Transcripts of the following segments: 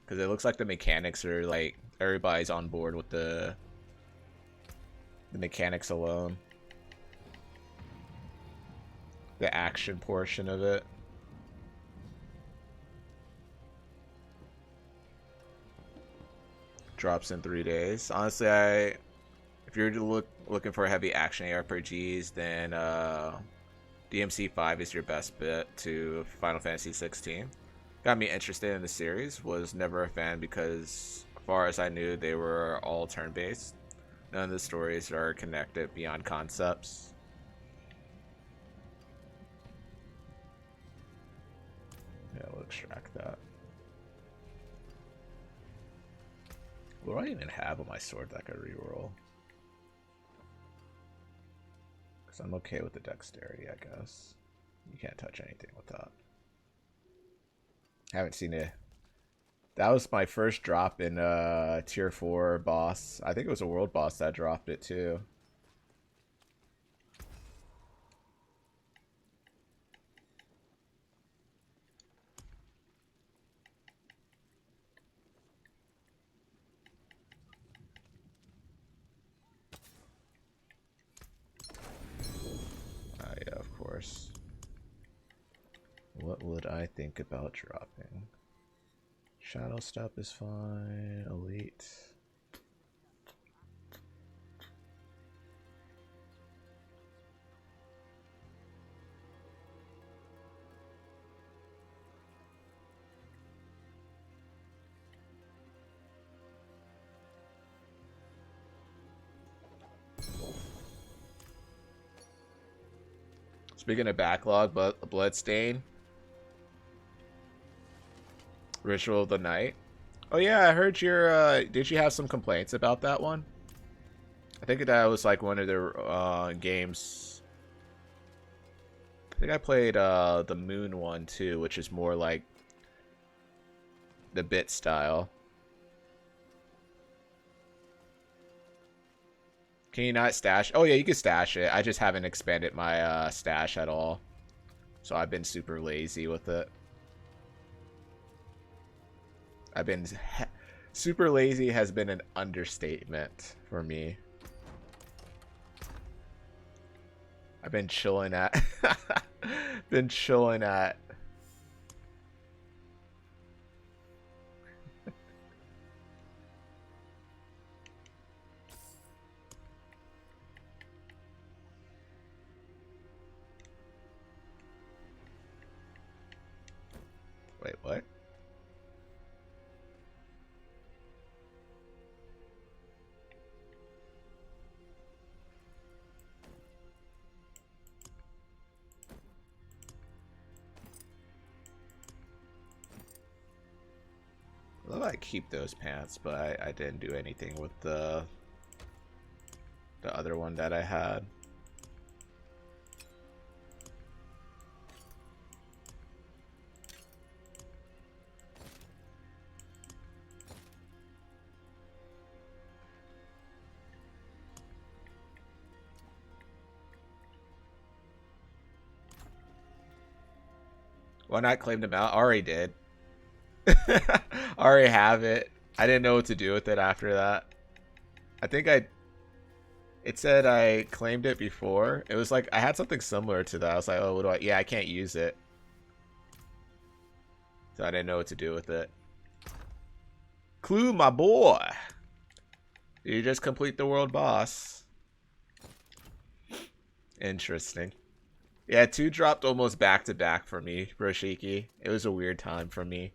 because it looks like the mechanics are like everybody's on board with the mechanics alone, the action portion of it. Drops in 3 days. Honestly, if you're looking for heavy action ARPGs, then DMC5 is your best bet to Final Fantasy 16. Got me interested in the series. Was never a fan because, as far as I knew, they were all turn-based. None of the stories are connected beyond concepts. Yeah, we'll extract that. What do I even have on my sword that I could reroll? Because I'm okay with the dexterity, I guess. You can't touch anything with that. Haven't seen it. That was my first drop in tier 4 boss. I think it was a world boss that dropped it too. Yeah, of course. What would I think about dropping? Shadow Step is fine. Elite. Speaking of backlog, but Bloodstain, Ritual of the Night. Oh yeah, I heard your. Did you have some complaints about that one? I think that was like one of their games. I think I played the Moon one too, which is more like the bit style. Can you not stash? Oh yeah, you can stash it. I just haven't expanded my stash at all. So I've been super lazy with it. I've been... Super lazy has been an understatement for me. I've been chilling at... been chilling at... Wait, what? I love I keep those pants, but I didn't do anything with the other one that I had. Why not claim them out? Already did. Already have it. I didn't know what to do with it after that. I think it said I claimed it before. It was like I had something similar to that. I was like, oh, what do I? Yeah, I can't use it. So I didn't know what to do with it. Clue, my boy. Did you just complete the world boss? Interesting. Yeah, 2 dropped almost back to back for me, Broshiki. It was a weird time for me.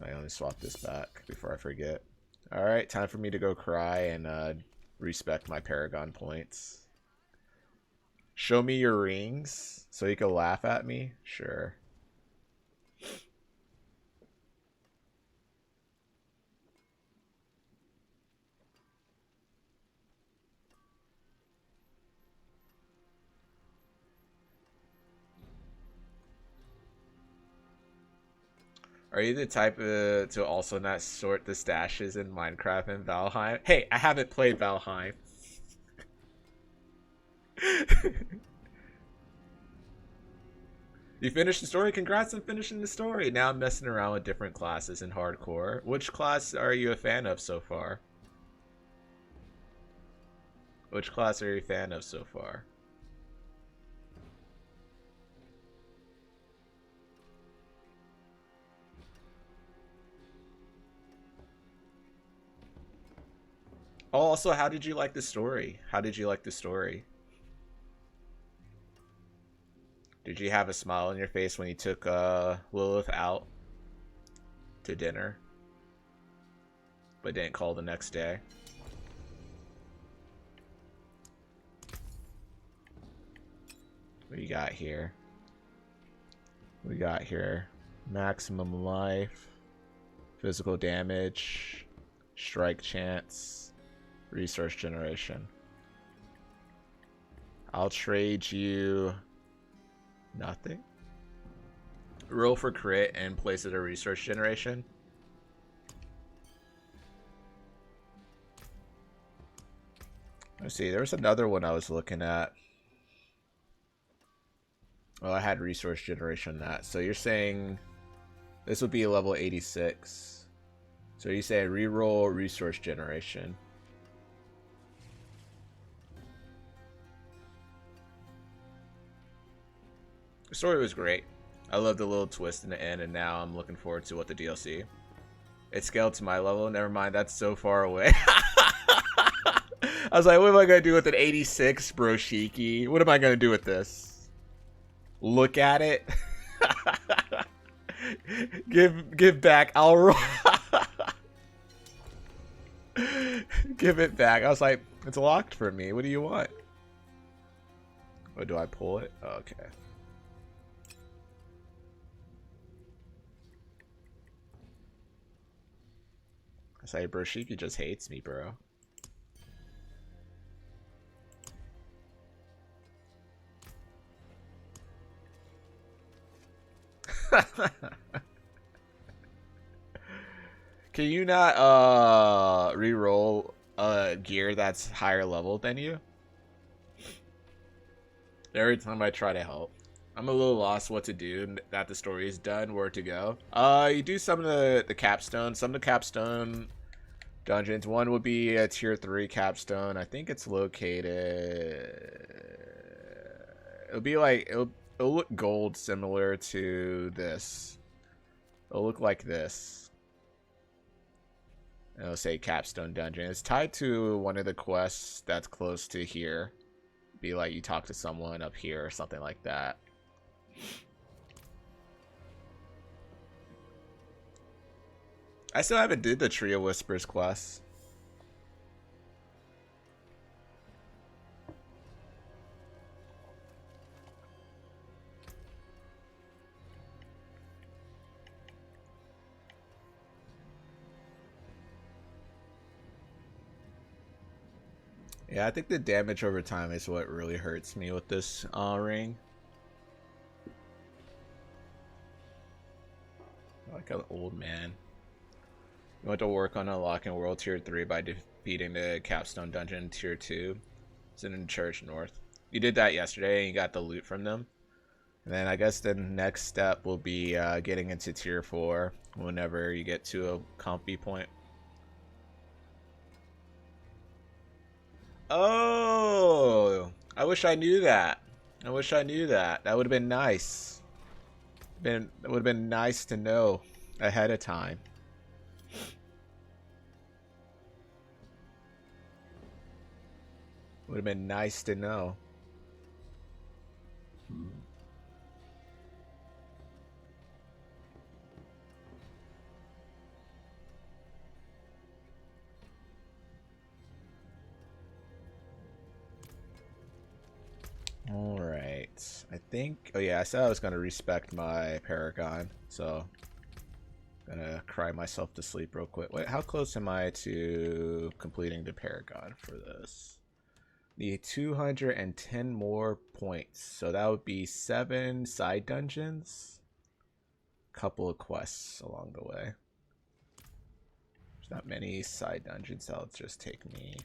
I only swapped this back before I forget. Alright, time for me to go cry and respect my Paragon points. Show me your rings so you can laugh at me? Sure. Are you the type to also not sort the stashes in Minecraft and Valheim? Hey, I haven't played Valheim. You finished the story? Congrats on finishing the story. Now I'm messing around with different classes in hardcore. Which class are you a fan of so far? Which class are you a fan of so far? Oh, also, how did you like the story? How did you like the story? Did you have a smile on your face when you took Lilith out to dinner, but didn't call the next day? What do you got here? We got here maximum life, physical damage, strike chance, resource generation. I'll trade you nothing. Roll for crit and place it a resource generation. Let's see, there was another one I was looking at. Oh, I had resource generation that. So you're saying this would be a level 86. So you say reroll resource generation. The story was great. I love the little twist in the end, and now I'm looking forward to what the DLC. It scaled to my level. Never mind, that's so far away. I was like, what am I gonna do with an 86, bro Shiki? What am I gonna do with this? Look at it. give back. I'll roll. Give it back. I was like, it's locked for me. What do you want? Oh, do I pull it? Oh, okay. I say, bro, Shiki just hates me, bro. Can you not re-roll gear that's higher level than you? Every time I try to help, I'm a little lost what to do that the story is done, where to go. You do some of the capstone. Some of the capstone dungeons. One would be a tier 3 capstone. I think it's located. It'll be like it'll look gold, similar to this. It'll look like this. And it'll say capstone dungeon. It's tied to one of the quests that's close to here. Be like you talk to someone up here or something like that. I still haven't did the Tree of Whispers quest. Yeah, I think the damage over time is what really hurts me with this ring. Like an old man. You want to work on unlocking World Tier 3 by defeating the Capstone Dungeon Tier 2. It's in Church North. You did that yesterday and you got the loot from them. And then I guess the next step will be getting into Tier 4 whenever you get to a compy point. Oh, I wish I knew that. I wish I knew that. That would have been nice. It would have been nice to know ahead of time. Would have been nice to know. Alright. I think... Oh yeah, I said I was going to respect my Paragon. So... I'm going to cry myself to sleep real quick. Wait, how close am I to completing the Paragon for this? Need 210 more points. So that would be 7 side dungeons. Couple of quests along the way. There's not many side dungeons. That'll just take me...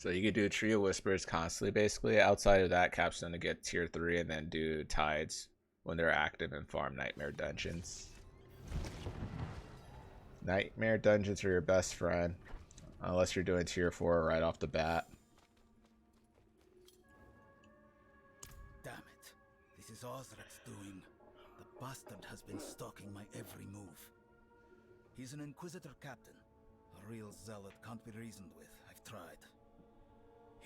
So you could do Trio Whispers constantly, basically. Outside of that, Capstone to get tier 3 and then do Tides when they're active and farm Nightmare Dungeons. Nightmare Dungeons are your best friend. Unless you're doing tier 4 right off the bat. Damn it. This is Ozrak's doing. The bastard has been stalking my every move. He's an Inquisitor captain. A real zealot can't be reasoned with. I've tried.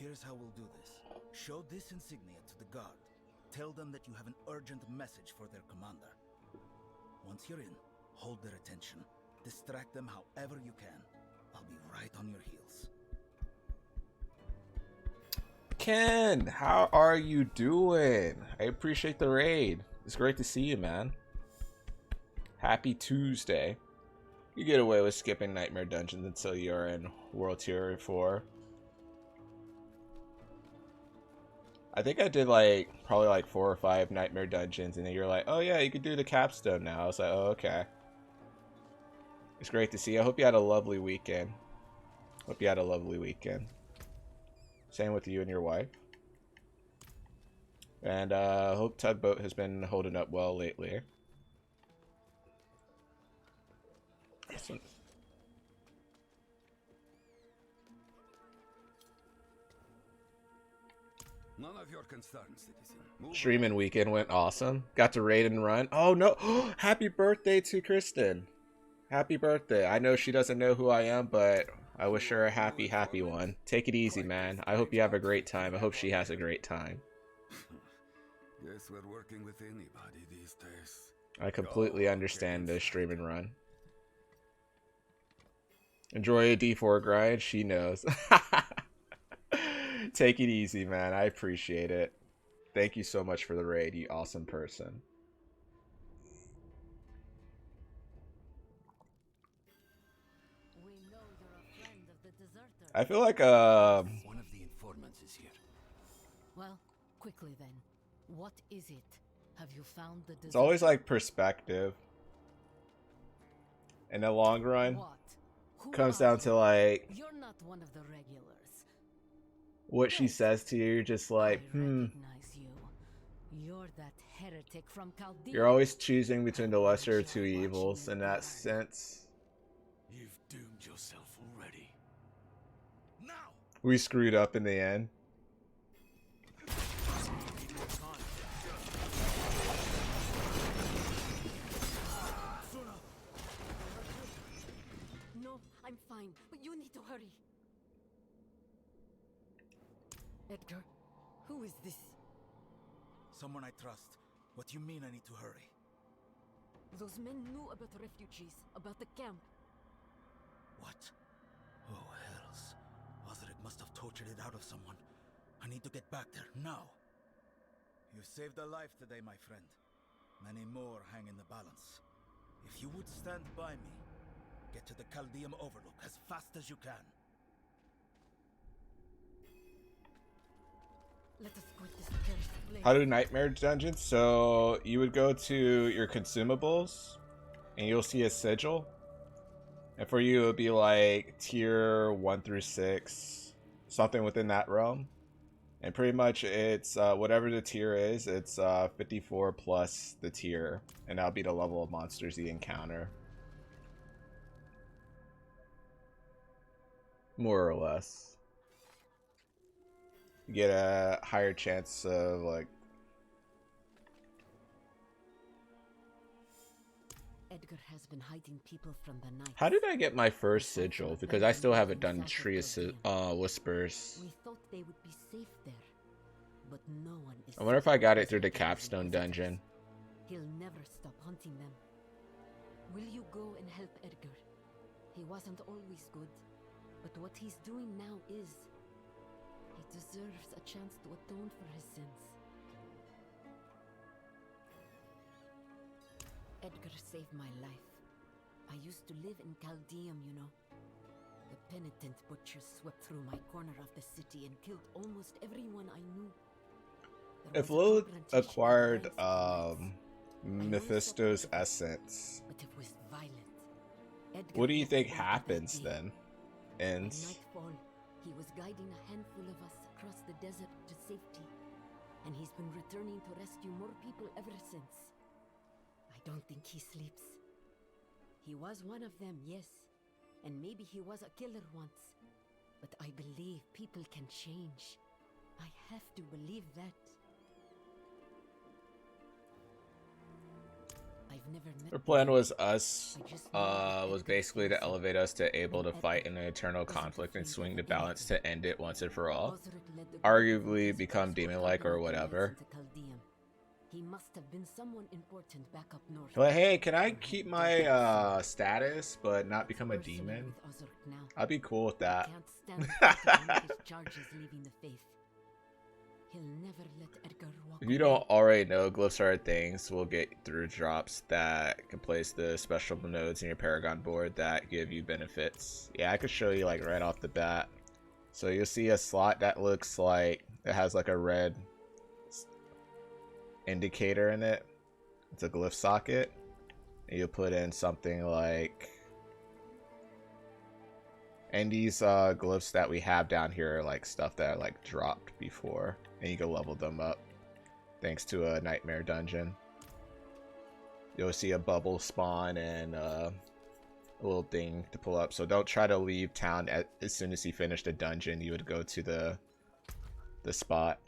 Here's how we'll do this. Show this insignia to the guard. Tell them that you have an urgent message for their commander. Once you're in, hold their attention. Distract them however you can. I'll be right on your heels. Ken, how are you doing? I appreciate the raid. It's great to see you, man. Happy Tuesday. You get away with skipping Nightmare Dungeons until you're in World Tier 4. I think I did probably 4 or 5 Nightmare Dungeons, and then you're like, oh yeah, you could do the Capstone now. I was like, oh, okay. It's great to see you. I hope you had a lovely weekend. Hope you had a lovely weekend. Same with you and your wife. And hope Tugboat has been holding up well lately. None of your concerns, citizen. Streaming weekend went awesome. Got to raid and run. Oh no! Happy birthday to Kristen. Happy birthday. I know she doesn't know who I am, but I wish her a happy one. Take it easy, man. I hope you have a great time. I hope she has a great time. Guess we're working with anybody these days. I completely understand the stream and run. Enjoy a D4 grind. She knows. Take it easy, man. I appreciate it. Thank you so much for the raid, you awesome person. I feel like one of the informants is here. Well, quickly then. What is it? Have you found the deserter? It's always like perspective. In the long run, comes down to You're not one of the regulars. What she says to you, you're just like, I recognize you. You're that heretic from Chaldea. You're always choosing between the lesser of two evils in that sense. You've doomed yourself already. Now! We screwed up in the end. No, I'm fine, but you need to hurry. Edgar, who is this? Someone I trust. What do you mean I need to hurry? Those men knew about the refugees, about the camp. What? Oh, hells. Ozrak must have tortured it out of someone. I need to get back there, now. You saved a life today, my friend. Many more hang in the balance. If you would stand by me, get to the Chaldeum Overlook as fast as you can. Let us quit this cursed place. How do Nightmare Dungeons? So you would go to your consumables and you'll see a sigil. And for you, it would be like tier 1 through 6, something within that realm. And pretty much it's whatever the tier is, it's 54 plus the tier. And that'll be the level of monsters you encounter. More or less. You get a higher chance of Edgar has been hiding people from the night. How did I get my first sigil? Because I still haven't done Tree Whispers. We thought they would be safe there, but no one is. I wonder if I got it through the Capstone dungeon. He'll never stop hunting them. Will you go and help Edgar? He wasn't always good, but what he's doing now is. He deserves a chance to atone for his sins. Edgar saved my life. I used to live in Chaldeum, you know. The penitent butchers swept through my corner of the city and killed almost everyone I knew. If Lilith acquired Mephisto's essence, but it was violent. what do you think happens then? Ends. Nightfall, He was guiding a handful of us across the desert to safety, and he's been returning to rescue more people ever since. I don't think he sleeps. He was one of them, yes, and maybe he was a killer once, but I believe people can change. I have to believe that. I've never met Her plan them. was us, I just know that was Edgar basically to feels elevate us to able to Edgar fight in an eternal wasn't conflict and afraid swing of the balance to anything. end it once and for all. Osric led the group Arguably from become Escos demon-like or Octagon whatever. into Chaldean. He must have been someone important back up north. But hey, can I keep my status but not become a Personally demon? with Osric now. I'd be cool with that. Can't stand the thought of one of his charges leaving the faith. He'll never let Edgar walk If you away. don't already know, glyphs are things we'll get through drops that can place the special nodes in your Paragon board that give you benefits. Yeah, I could show you like right off the bat. So you'll see a slot that looks like it has like a red indicator in it. It's a glyph socket. And you'll put in something like, and these glyphs that we have down here are like stuff that are like dropped before, and you can level them up thanks to a nightmare dungeon. You'll see a bubble spawn and a little thing to pull up. So don't try to leave town as soon as you finish the dungeon. You would go to the spot.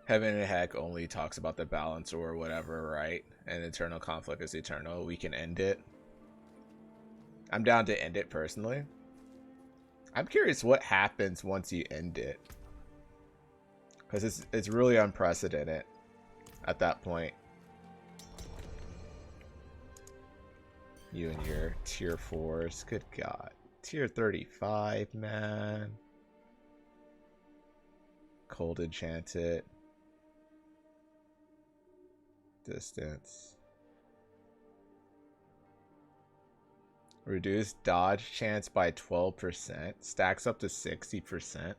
Heaven and Heck only talks about the balance or whatever, right? And eternal conflict is eternal. We can end it. I'm down to end it personally. I'm curious what happens once you end it, because it's really unprecedented at that point. You and your tier 4s, good god. Tier 35, man. Cold Enchanted. Distance. Reduce dodge chance by 12%. Stacks up to 60%.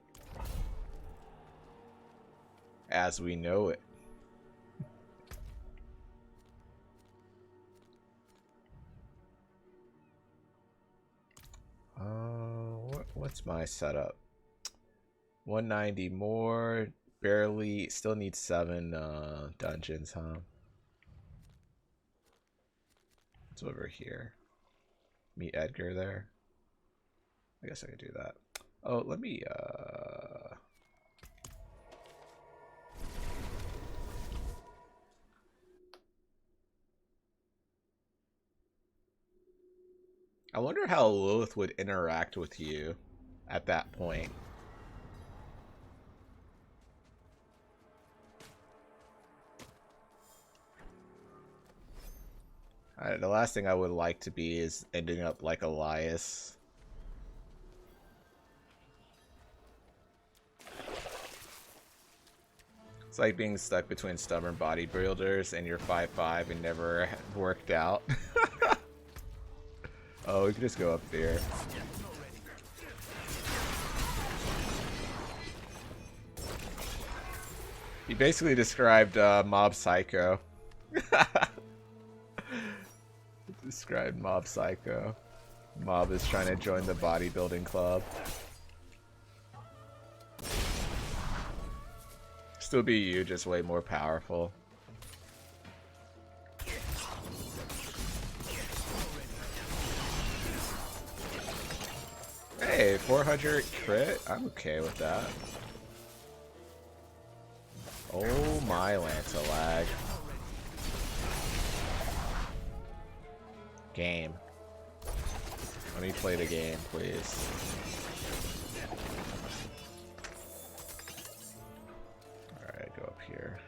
As we know it. What's my setup? 190 more. Barely. Still need 7 dungeons, huh? It's over here. Meet Edgar there. I guess I could do that. Oh, let me I wonder how Lilith would interact with you at that point. The last thing I would like to be is ending up like Elias. It's like being stuck between stubborn bodybuilders and you're 5'5" and never worked out. Oh, we could just go up there. He basically described Mob Psycho. Described Mob Psycho. Mob is trying to join the bodybuilding club. Still be you, just way more powerful. Hey, 400 crit? I'm okay with that. Oh my Lancelag. Game. Let me play the game, please. Alright, go up here.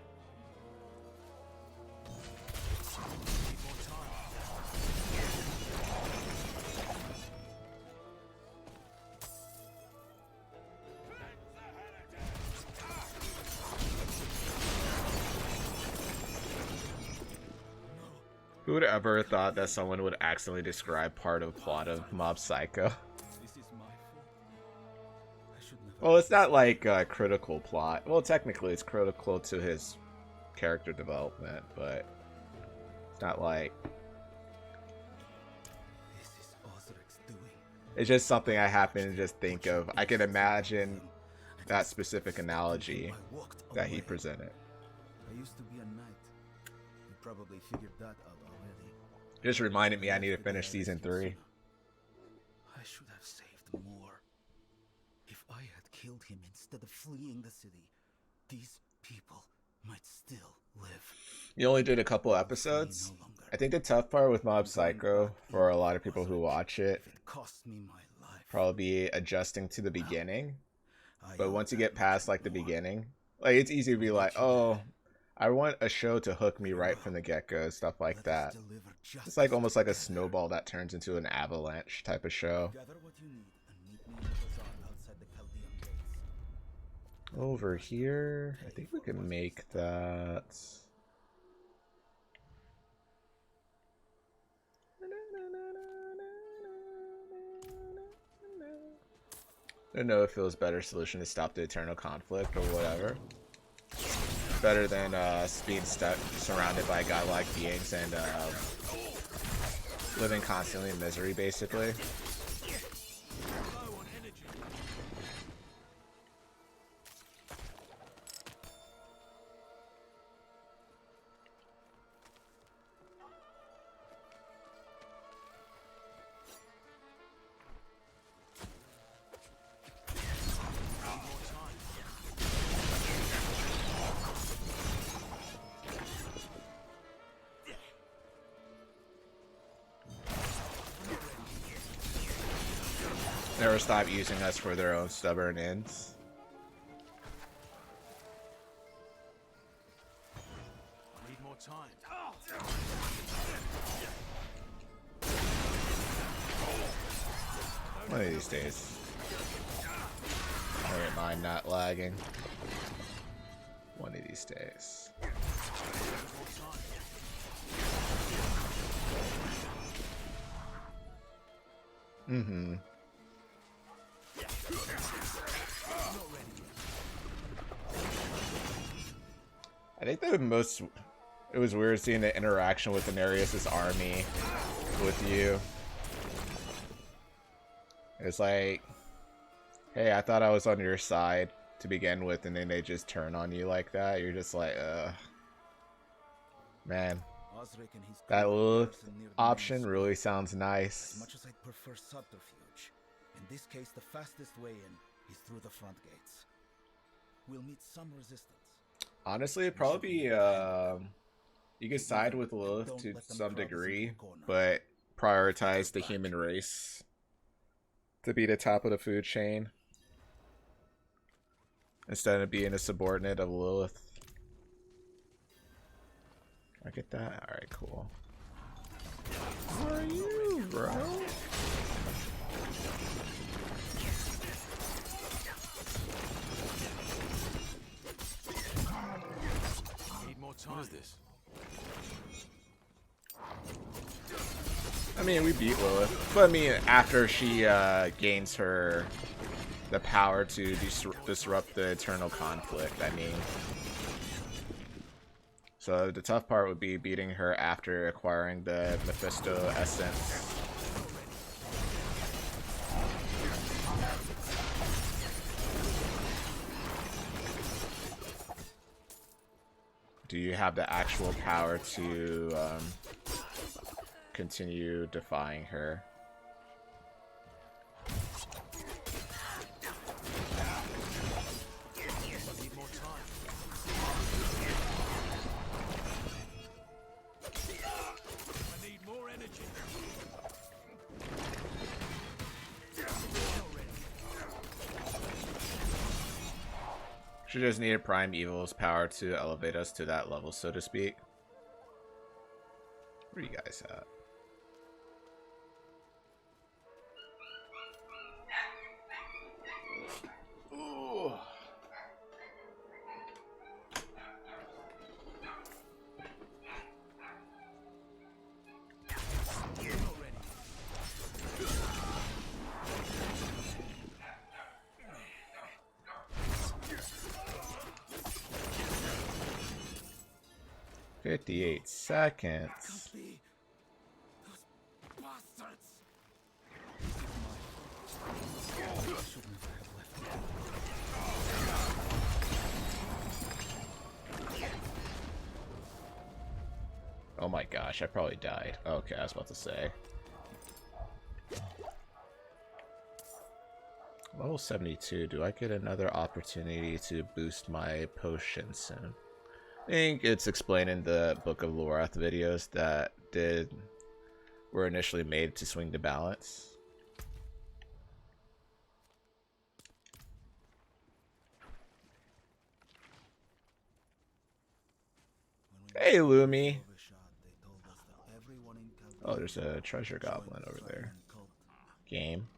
Who would ever thought that someone would accidentally describe part of plot of Mob Psycho? This is my fault. I should never. Well, it's not like a critical plot. Well, technically it's critical to his character development, but it's not like... This is Osric's doing. It's just something I happen to just think of. I can imagine that specific analogy that he presented. I used to be a knight. You probably figured that out already. Just reminded me I need to finish season 3. I should have saved more. If I had killed him instead of fleeing the city, these people might still live. You only did a couple episodes. I think the tough part with Mob Psycho for a lot of people who watch it cost me my life. probably be adjusting to the beginning. But once you get past like the beginning, like it's easy to be like, oh, I want a show to hook me right from the get-go, stuff like that. It's like almost like a snowball that turns into an avalanche type of show. Over here, I think we can make that. I don't know if it was a better solution to stop the eternal conflict or whatever. Better than being stuck, surrounded by godlike beings and living constantly in misery, basically. Never stop using us for their own stubborn ends. I need more time. One of these days. I don't mind not lagging. One of these days. Mm-hmm. I think it was weird seeing the interaction with Daenerys' army with you. It's like, hey, I thought I was on your side to begin with, and then they just turn on you like that. You're just like, man. That Lilith option really sounds nice. As much as I'd prefer subterfuge, in this case the fastest way in is through the front gates. We'll meet some resistance. Honestly, it'd probably be, you could side with Lilith to some degree, but prioritize the human race to be the top of the food chain instead of being a subordinate of Lilith. I get that? Alright, cool. Who are you, bro? What is this? I mean, we beat Lilith, but I mean, after she gains the power to disrupt the eternal conflict, I mean. So the tough part would be beating her after acquiring the Mephisto essence. Do you have the actual power to continue defying her? She just needed Prime Evil's power to elevate us to that level, so to speak. Where are you guys at? Ooh. "58 seconds. Those bastards. This is my Oh my gosh, I probably died. Okay, I was about to say. Level 72. Do I get another opportunity to boost my potion soon? I think it's explained in the Book of Lorath videos that were initially made to swing the balance. Hey, Lumi. Oh, there's a treasure goblin over there. Game.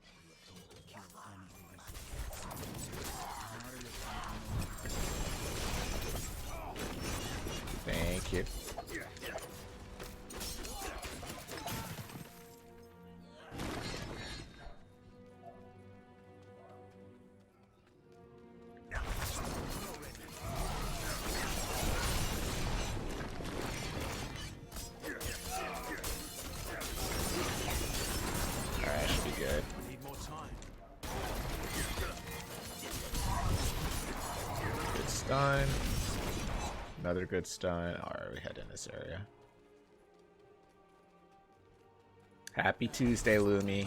Thank you. Alright, should be good. Good stun. Another good stun. Alright, we head in this area. Happy Tuesday, Lumi.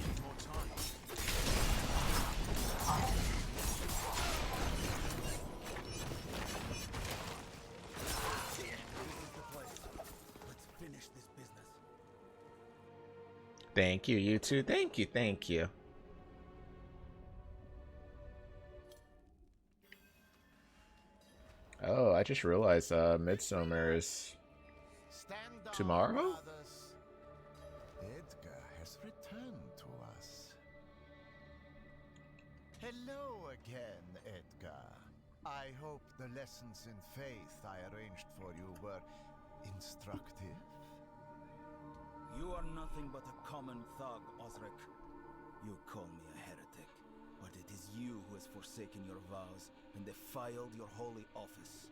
Thank you, you too. Thank you, thank you. Oh, I just realized Midsummer is tomorrow? Edgar has returned to us. Hello again, Edgar. I hope the lessons in faith I arranged for you were instructive. You are nothing but a common thug, Osric. You call me a heretic, but it is you who has forsaken your vows and defiled your holy office.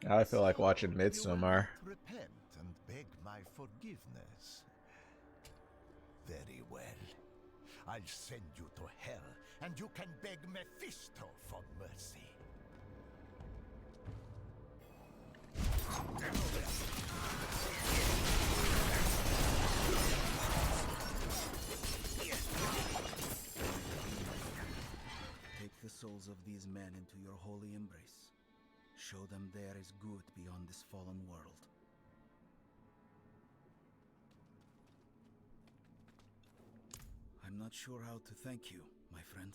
Now I feel like watching Midsummer. Repent and beg my forgiveness. Very well. I'll send you to hell, and you can beg Mephisto for mercy. Take the souls of these men into your holy embrace. Show them there is good beyond this fallen world. I'm not sure how to thank you, my friend.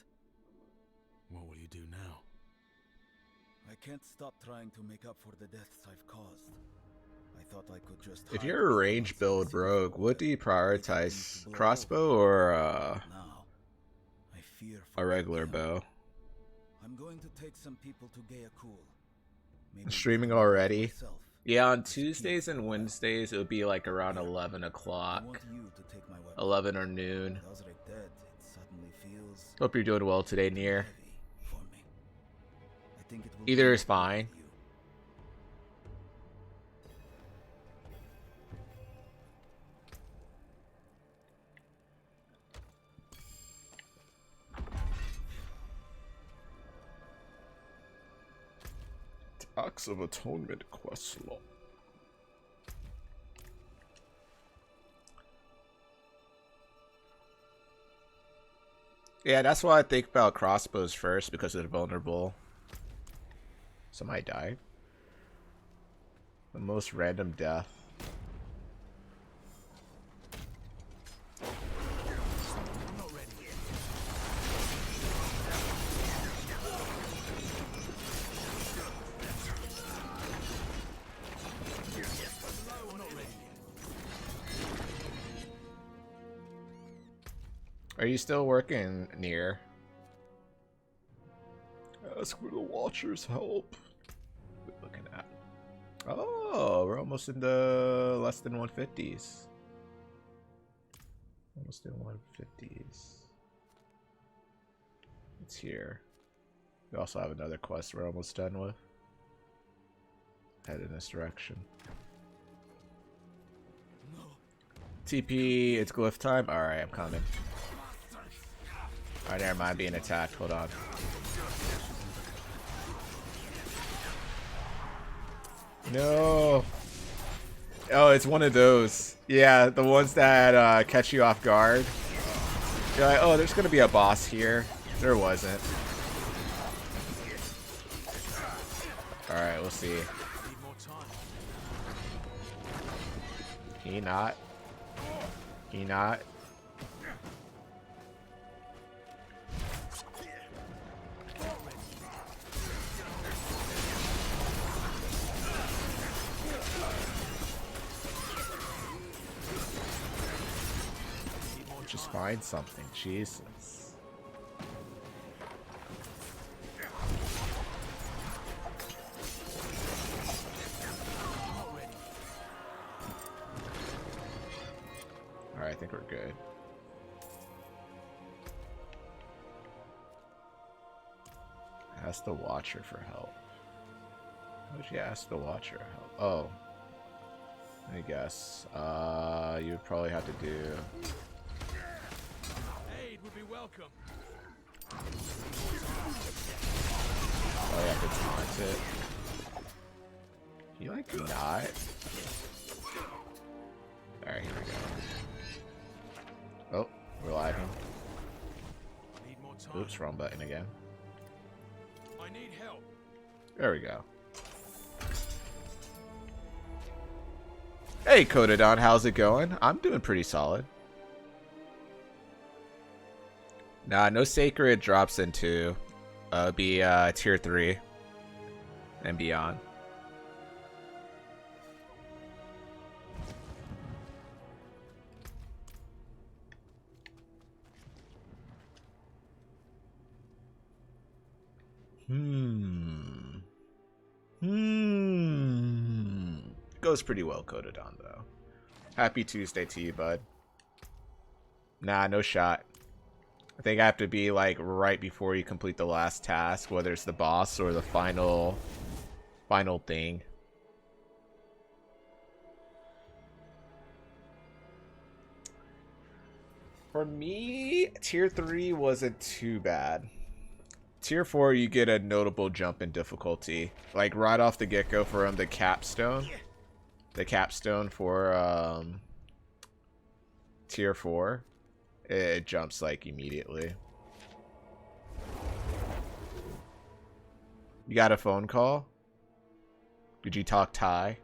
What will you do now? I can't stop trying to make up for the deaths I've caused. I thought I could just If hide you're a behind range build some rogue, city what do you fire prioritize? to blow Crossbow over. or Now, I fear a for regular them. bow? I'm going to take some people to Gayakul. Maybe Streaming take a look at already? myself. Yeah, on Just keep Tuesdays and well. Wednesdays it would be like around Here, 11 I o'clock. want you to take my weapon. 11 or noon. With Osric dead, it suddenly feels Hope you're doing well today, Nier. heavy for me. I think it will Either be is fine. with you. Acts of Atonement quest slot. Yeah, that's why I think about crossbows first, because they're vulnerable. Somebody died. The most random death. Are you still working near? Ask for the Watcher's help. What are we looking at? Oh, we're almost in the less than 150s. Almost in 150s. It's here. We also have another quest we're almost done with. Head in this direction. TP, it's glyph time? Alright, I'm coming. Alright, never mind being attacked. Hold on. No! Oh, it's one of those. Yeah, the ones that catch you off guard. You're like, oh, there's gonna be a boss here. There wasn't. Alright, we'll see. He not. He not. Just find something, Jesus. Alright, I think we're good. Ask the Watcher for help. How would you ask the Watcher help? Oh. I guess. You would probably have to do... Aid would be welcome. Oh, yeah, I could taunt it. You like not? Alright, here we go. Oh, we're lagging. Need more time. Oops, wrong button again. I need help. There we go. Hey, Cododon, how's it going? I'm doing pretty solid. Nah, no sacred drops into be tier 3 and beyond. Goes pretty well, Cododon, though. Happy Tuesday to you, bud. Nah, no shot. I think I have to be, like, right before you complete the last task, whether it's the boss or the final thing. For me, tier 3 wasn't too bad. Tier 4, you get a notable jump in difficulty. Like, right off the get-go from the capstone. The capstone for tier 4. It jumps, like, immediately. You got a phone call? Did you talk Thai?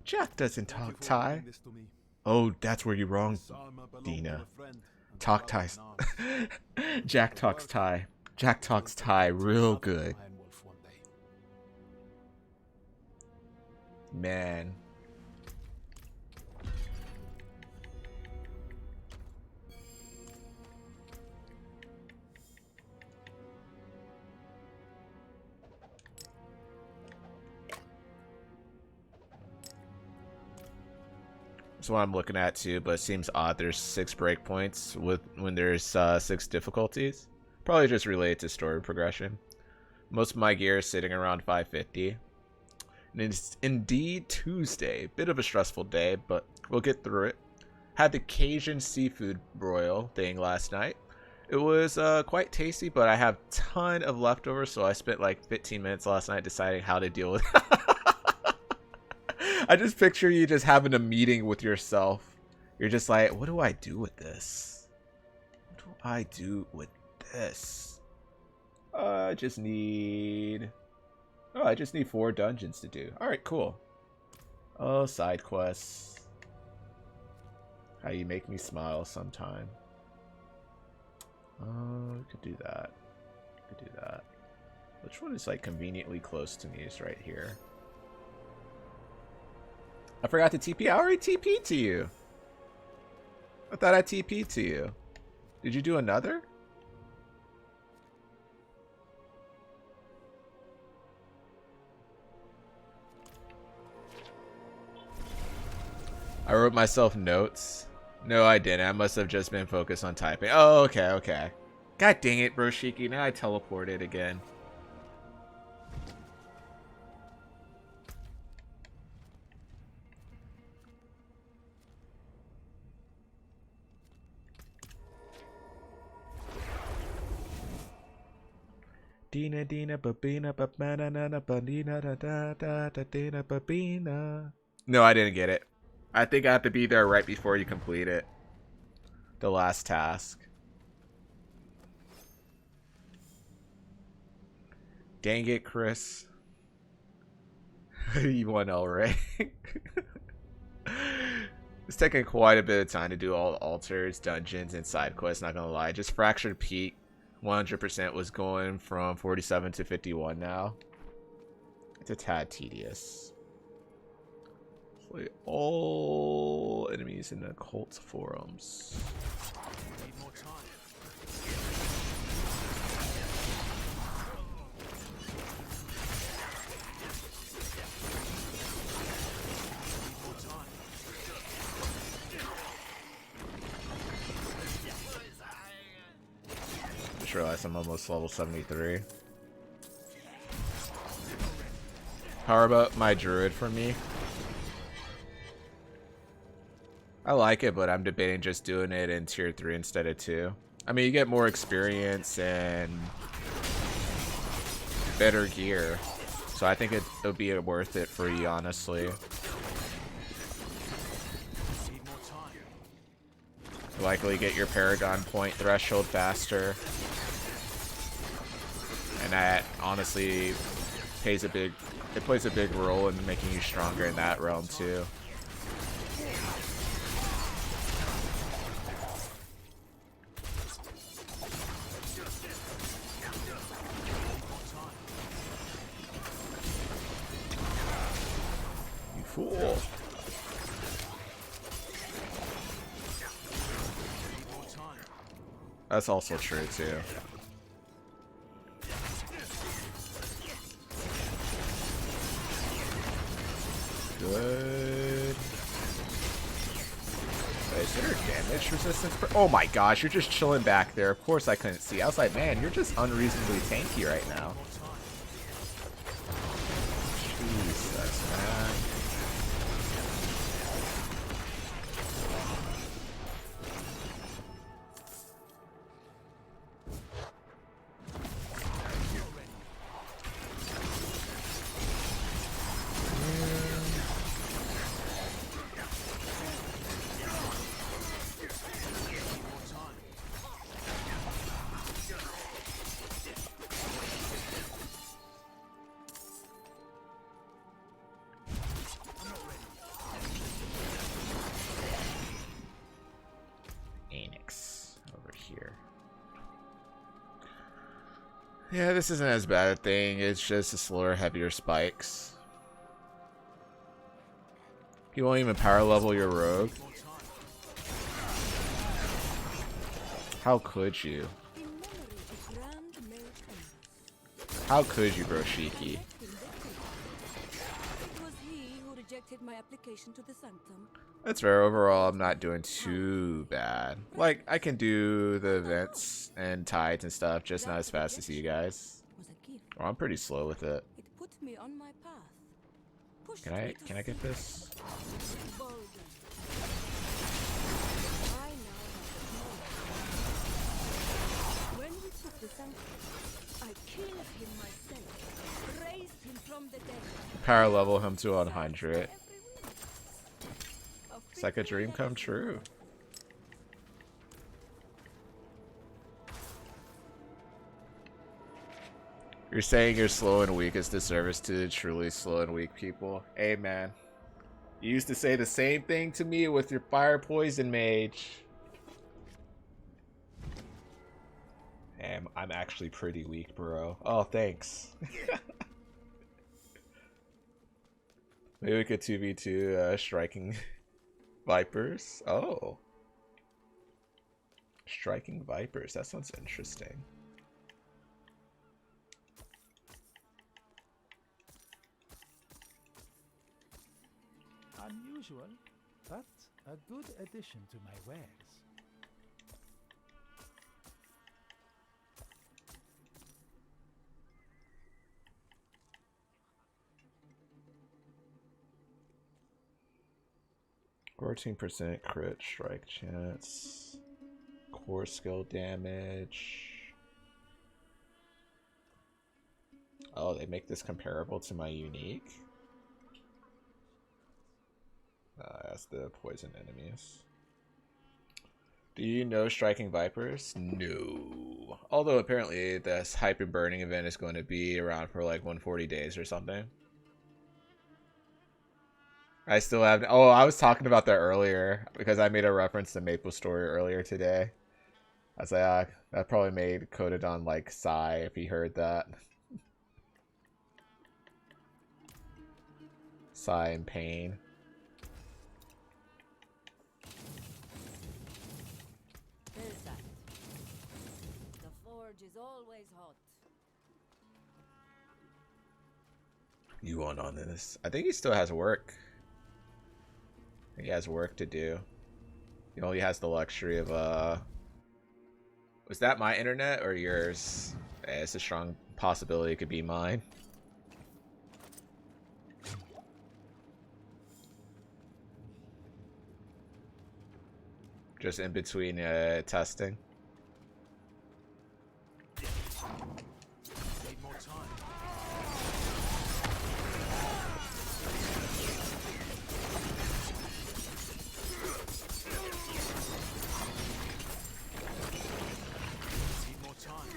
Jack doesn't talk Thai. Oh, that's where you're wrong, Dina. Talk Thai. Jack talks Thai. Jack talks Thai real good. Man. That's what I'm looking at too, but it seems odd there's 6 breakpoints when there's 6 difficulties. Probably just related to story progression. Most of my gear is sitting around 550. And it's indeed Tuesday. Bit of a stressful day, but we'll get through it. Had the Cajun seafood broil thing last night. It was quite tasty, but I have a ton of leftovers, so I spent like 15 minutes last night deciding how to deal with it. I just picture you just having a meeting with yourself. You're just like, what do I do with this? What do I do with this? I just need 4 dungeons to do. Alright, cool. Oh, side quests. How you make me smile sometime. Oh, could do that. Could do that. Which one is like conveniently close to me is right here. I forgot to TP. I already TP'd to you. I thought I TP'd to you. Did you do another? I wrote myself notes. No, I didn't. I must have just been focused on typing. Oh, okay, okay. God dang it, Broshiki. Now I teleported again. Dina Dina Babina Babana Babina da da da da Dina Babina. No, I didn't get it. I think I have to be there right before you complete it. The last task. Dang it, Chris. You won already. It's taking quite a bit of time to do all altars, dungeons, and side quests, not gonna lie. Just Fractured Peak 100% was going from 47 to 51 now. It's a tad tedious. Play all enemies in the cult forums. Need more time. Need more time. Just realized I'm almost level 73. Power about my druid for me. I like it, but I'm debating just doing it in tier 3 instead of 2. I mean, you get more experience and better gear. So I think it'll be worth it for you, honestly. Need more time. Likely get your Paragon point threshold faster. And that honestly plays a big role in making you stronger in that realm too. You fool. Need more time. That's also true too. Good. Wait, is there damage resistance? Oh my gosh, you're just chilling back there. Of course I couldn't see. I was like, man, you're just unreasonably tanky right now. Jesus, man. Yeah, this isn't as bad a thing. It's just the slower, heavier spikes. You won't even power level your rogue. How could you? How could you, Broshiki? It was he who rejected my application to the sanctum. That's fair. Overall, I'm not doing too bad. Like, I can do the events and tides and stuff, just not as fast as you guys. Was a gift. Oh, I'm pretty slow with it. It put me on my path. Pushed Can me I to get seek this? Bolden. I now have the power. When we took the sanctum, I killed him myself, raised him from the dead. Power level him to 100. Every week. It's like a dream come true. You're saying you're slow and weak is disservice to the truly slow and weak people. Hey man, you used to say the same thing to me with your fire poison mage. Damn, I'm actually pretty weak, bro. Oh, thanks. Maybe we could 2v2 striking vipers. Oh. Striking vipers. That sounds interesting. Unusual, but a good addition to my wares. %14% crit strike chance. Core skill damage. Oh, they make this comparable to my unique? That's the poison enemies. Do you know Striking Vipers? No. Although apparently this Hyper Burning event is going to be around for like 140 days or something. I still have... Oh, I was talking about that earlier because I made a reference to Maple Story earlier today. I was like, that probably made Codadon like sigh if he heard that. Sigh in pain. The forge is always hot. You want on this? I think he still has work. He has work to do. He only has the luxury of was that my internet or yours? It's a strong possibility it could be mine. Just in between testing. Need more time. Need more time.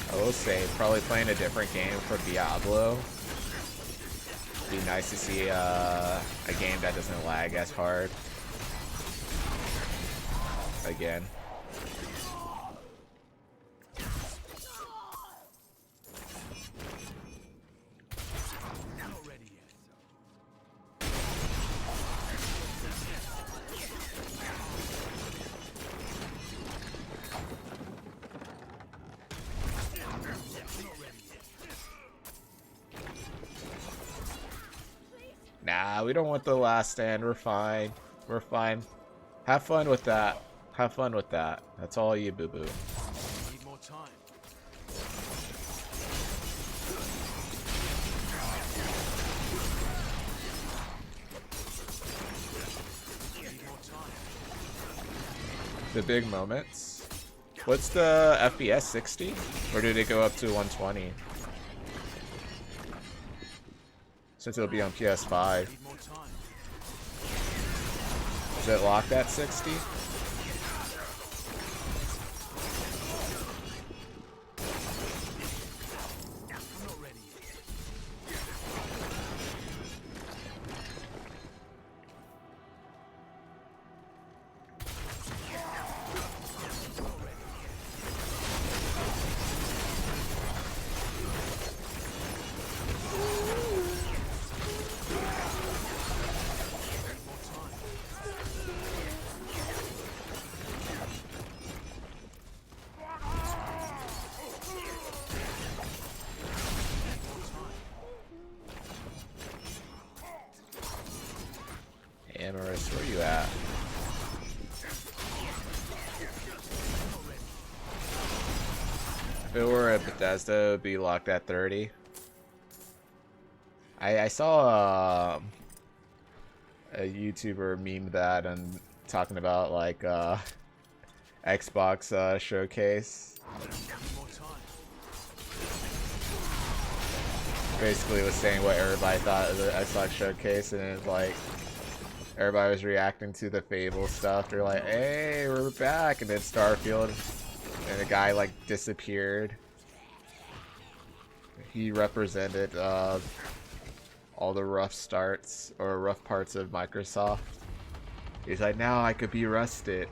I will say, probably playing a different game for Diablo. Be nice to see a game that doesn't lag as hard. Again. Not ready yet. Nah, we don't want the last stand. We're fine. We're fine. Have fun with that. Have fun with that. That's all you, boo-boo. Need more time. Need more time. The big moments. What's the FPS? 60? Or did it go up to 120? Since it'll be on PS5. Need more time. Is it locked at 60? I'm not ready yet. Amorous, where you at? If it were at Bethesda, it would be locked at 30. I saw a YouTuber meme that and talking about like Xbox showcase. Need more time. Basically was saying what everybody thought of the Xbox showcase, and it's like everybody was reacting to the Fable stuff. They're like, hey, we're back, and then Starfield, and the guy like disappeared. He represented all the rough starts or rough parts of Microsoft. He's like, now I could be rusted.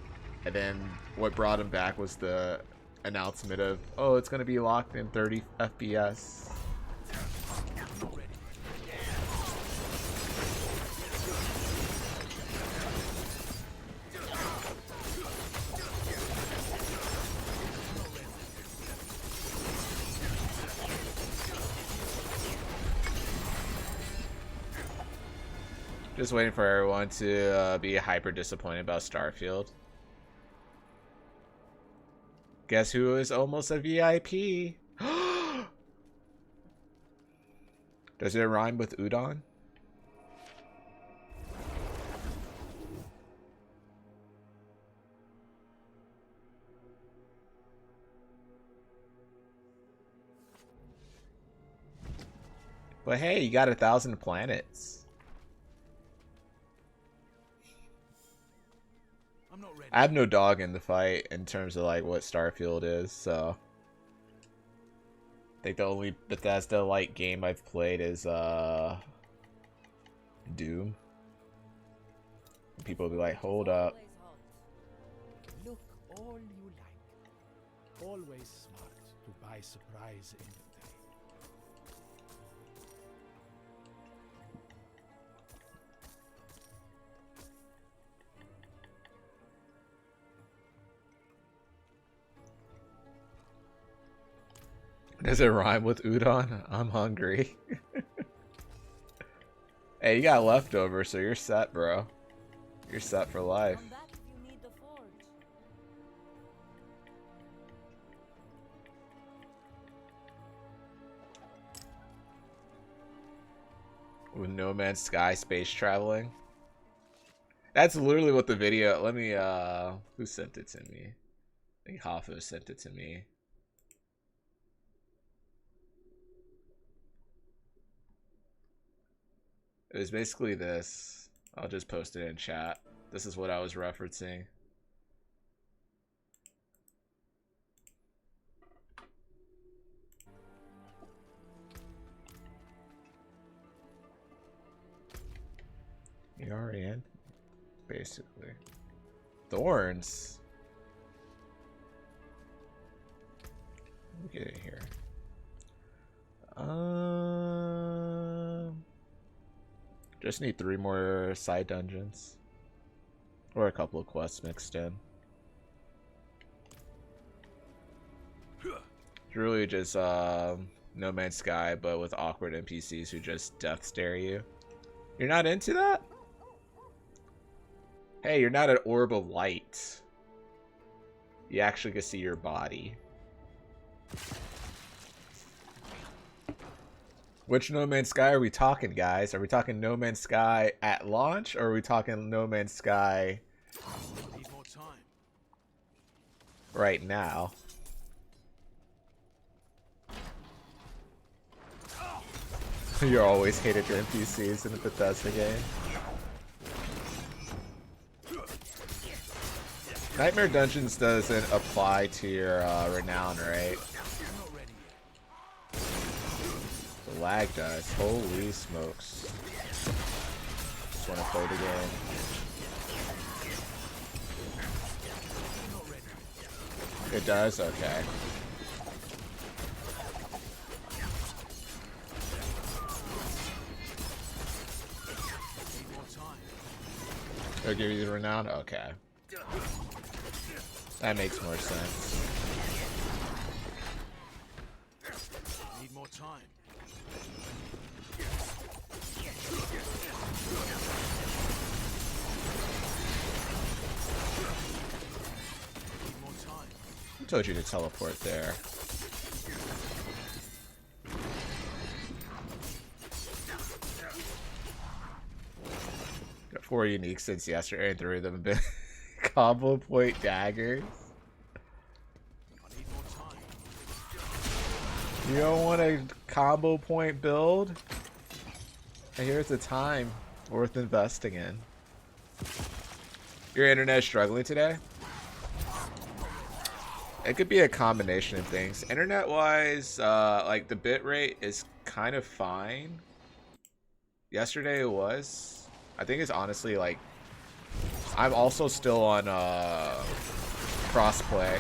And then what brought him back was the announcement of, oh, it's going to be locked in 30 FPS. Just waiting for everyone to be hyper disappointed about Starfield. Guess who is almost a VIP? Does it rhyme with udon? But hey, you got 1,000 planets. I'm not ready. I have no dog in the fight in terms of like what Starfield is, so I think the only Bethesda like game I've played is Doom. And people will be like, hold up. Look all you like. Always smart to buy surprise inventory. Does it rhyme with udon? I'm hungry. Hey, you got leftovers, so you're set, bro. You're set for life. Come back if you need the forge. With No Man's Sky space traveling. That's literally what the video. Let me. Who sent it to me? I think Hafo sent it to me. It was basically this. I'll just post it in chat. This is what I was referencing. You already in? Basically. Thorns. Let me get in here. Just need 3 more side dungeons. Or a couple of quests mixed in. It's really just No Man's Sky, but with awkward NPCs who just death stare you. You're not into that? Hey, you're not an orb of light. You actually can see your body. Which No Man's Sky are we talking, guys? Are we talking No Man's Sky at launch, or are we talking No Man's Sky Need more time. right now? You always hated your NPCs in the Bethesda game. Nightmare Dungeons doesn't apply to your renown, right? I'm not ready yet. The lag does. Holy smokes. Just want to play the game. I'm not ready. It does? Okay. Need more time. It'll give you the renown? Okay. That makes more sense. Need more time. Need more time. I told you to teleport there. Got 4 unique since yesterday, and 3 of them have been combo point daggers. I need more time. You don't want a combo point build? And here's a time worth investing in. Your internet is struggling today? It could be a combination of things. Internet-wise, like the bitrate is kind of fine. Yesterday it was. I think it's honestly like I'm also still on crossplay.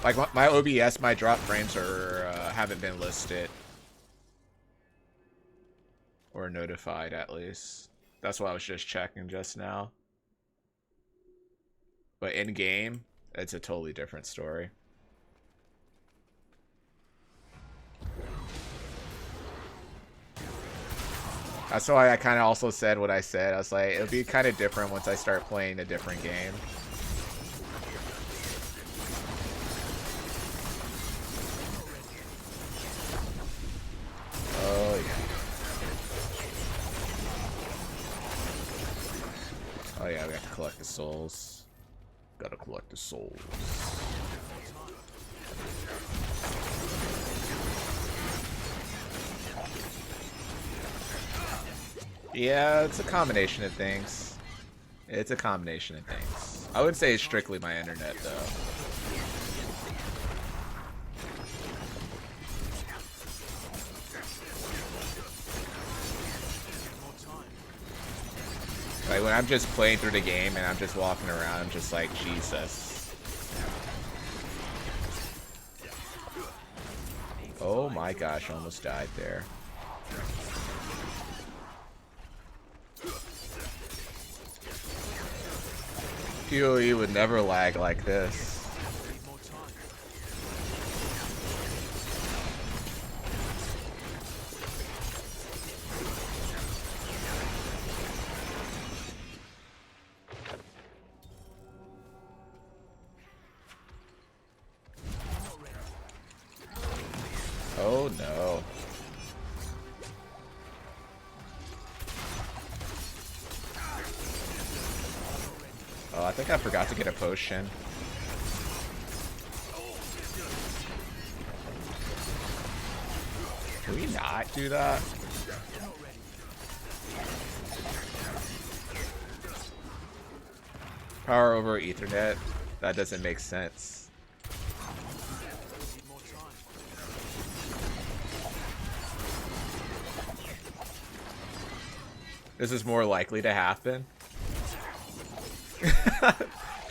Like my OBS, my drop frames are haven't been listed or notified at least. That's what I was just checking just now. But in game, it's a totally different story. That's why I kind of also said what I said. I was like, it'll be kind of different once I start playing a different game. Oh, yeah. Oh, yeah, we have to collect the souls. Gotta collect the souls. Yeah, it's a combination of things. It's a combination of things. I would say it's strictly my internet, though. Like, when I'm just playing through the game and I'm just walking around, I'm just like, Jesus. Oh my gosh, I almost died there. PoE would never lag like this. Oh no. Oh, I think I forgot to get a potion. Can we not do that? Power over Ethernet? That doesn't make sense. This is more likely to happen.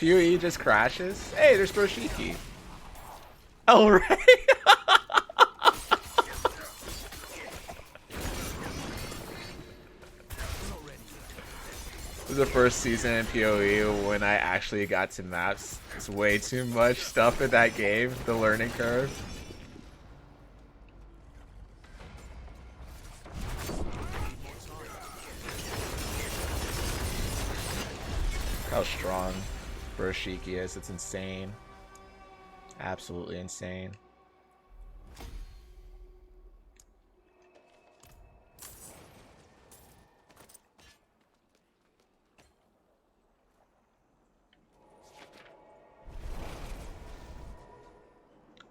PoE just crashes. Hey, there's Broshiki. Oh, right. This is the first season in PoE when I actually got to maps. It's way too much stuff in that game. The learning curve. How strong Broshiki is. It's insane. Absolutely insane.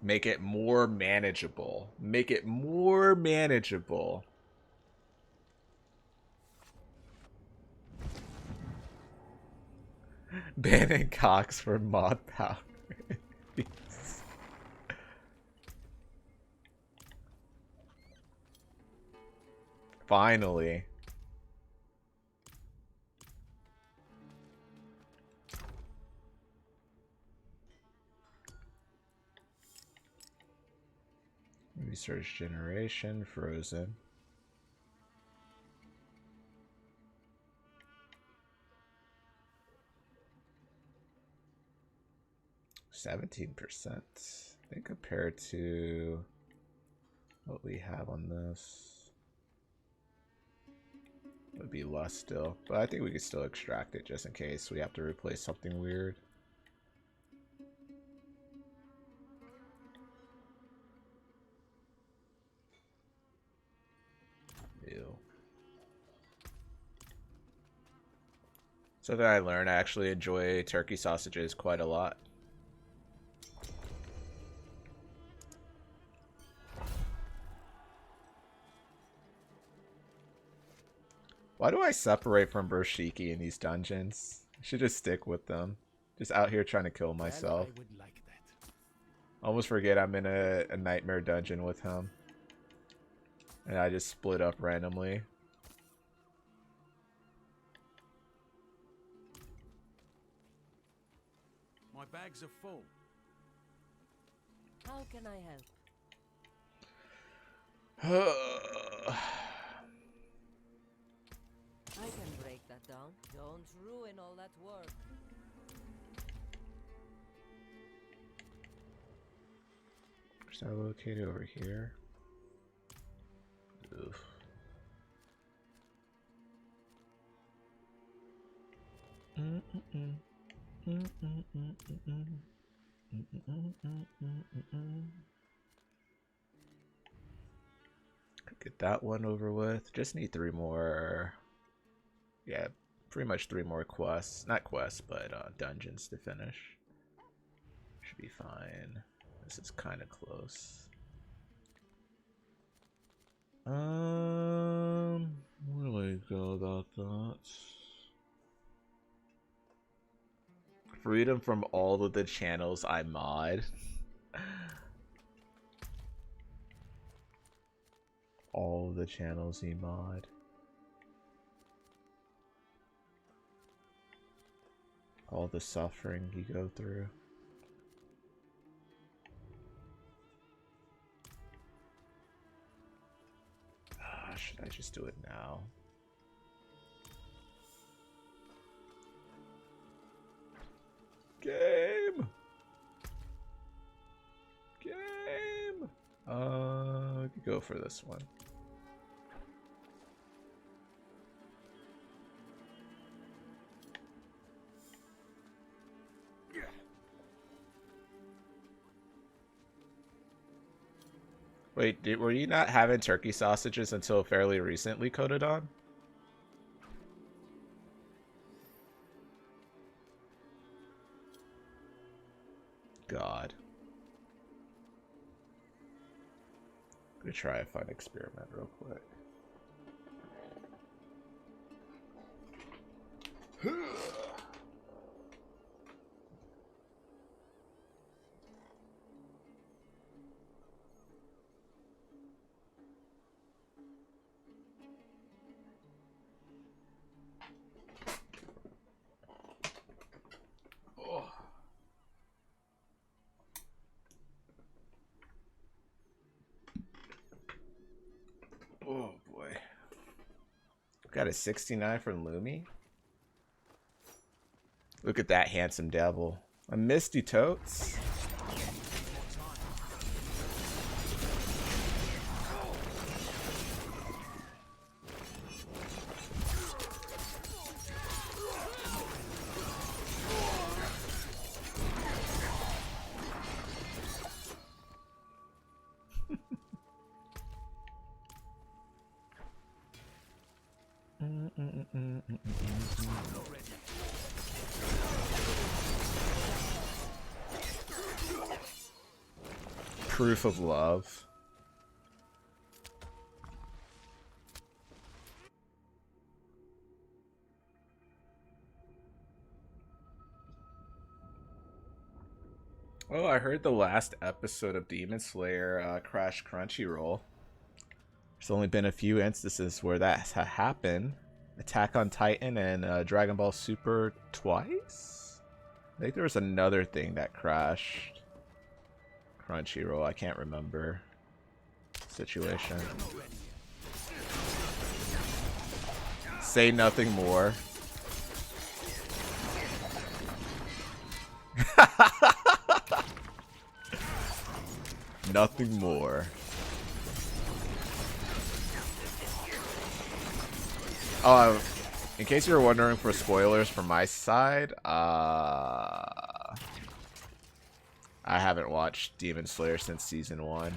Make it more manageable. Make it more manageable. Banning Cox for mod power. Finally. Research generation frozen. %. I think compared to what we have on this, it would be less still. But I think we could still extract it just in case we have to replace something weird. Ew. So that I learned, I actually enjoy turkey sausages quite a lot. Why do I separate from Broshiki in these dungeons? I should just stick with them. Just out here trying to kill myself. Well, I would like that. Almost forget I'm in a nightmare dungeon with him. And I just split up randomly. My bags are full. How can I help? I can break that down. Don't ruin all that work. Where's that located? Over here? Oof. Get that one over with. Just need 3 more. Yeah, pretty much 3 more quests. Not quests, but dungeons to finish. Should be fine. This is kind of close. Where do I go? The Freedom from all of the channels I mod. All of the channels he mod. All the suffering he go through. Should I just do it now? Game! Game! I could go for this one. Wait, were you not having turkey sausages until fairly recently, Cododon? God. I'm gonna try a fun experiment real quick. Oh boy. Got a 69 from Lumi. Look at that handsome devil. A Misty Totes. Proof of love. Oh, I heard the last episode of Demon Slayer crashed Crunchyroll. There's only been a few instances where that happened. Attack on Titan and Dragon Ball Super twice? I think there was another thing that crashed Crunchyroll. I can't remember situation. Say nothing more. Nothing more. Oh, in case you were wondering for spoilers from my side, I haven't watched Demon Slayer since season 1.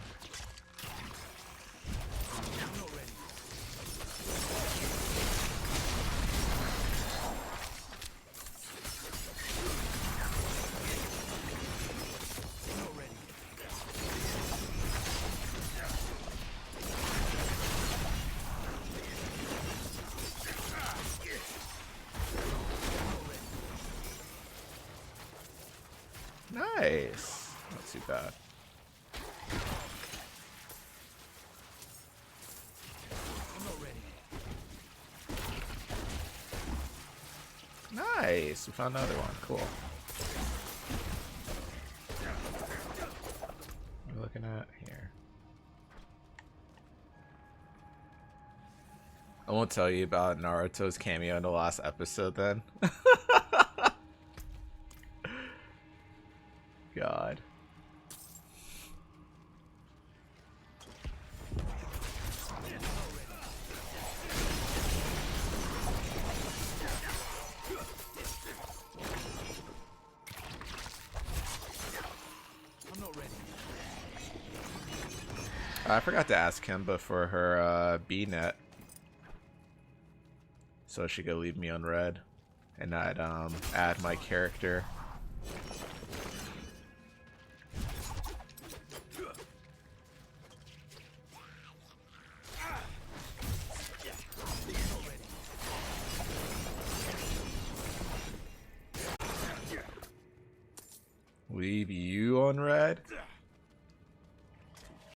Nice. Not too bad. Nice. We found another one. Cool. What are we looking at here? I won't tell you about Naruto's cameo in the last episode then. God. I forgot to ask Kimba for her B-net, so she could leave me on red, and I'd add my character. Leave you on red?